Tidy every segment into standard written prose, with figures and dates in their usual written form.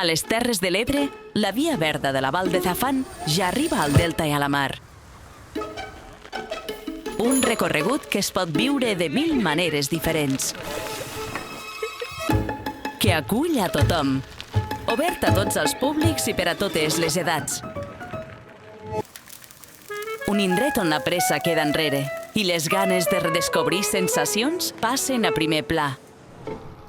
A les Terres de l'Ebre, la via verda de la Val de Zafán ja arriba al delta i a la mar. Un recorregut que es pot viure de 1000 maneres diferents. Que acull a tothom. Obert a tots els públics i per a totes les edats. Un indret on la pressa queda enrere i les ganes de redescobrir sensacions passen a primer pla.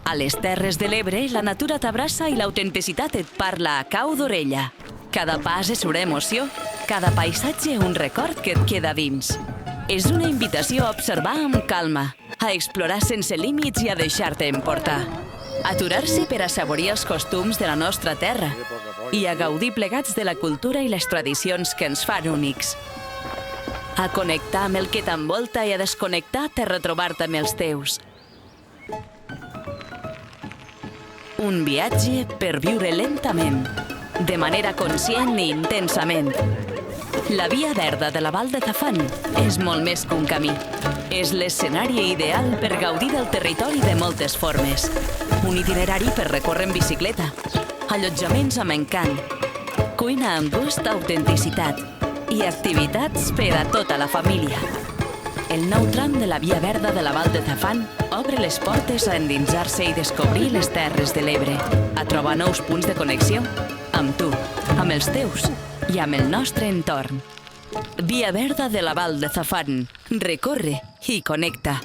A les Terres de l'Ebre, la natura t'abraça i l'autenticitat et parla a cau d'orella. Cada pas és una emoció, cada paisatge un record que et queda dins. És una invitació a observar amb calma, a explorar sense límits i a deixar-te emportar. Aturar-se per assaborir els costums de la nostra terra i a gaudir plegats de la cultura i les tradicions que ens fan únics. A connectar amb el que t'envolta i a desconnectar per retrobar-te amb els teus. Un viatge per viure lentament, de manera conscient i intensament. La via verda de la Val de Zafán és molt més que un camí. És l'escenari ideal per gaudir del territori de moltes formes. Un itinerari per recórrer en bicicleta, allotjaments amb encant, cuina amb gust d'autenticitat i activitats per a tota la família. El nou tram de la via verda de la Val de Zafán obre les portes a endinsar-se i descobrir les Terres de l'Ebre, a trobar nous punts de connexió amb tu, amb els teus i amb el nostre entorn. Via verda de la Val de Zafán. Recorre i connecta.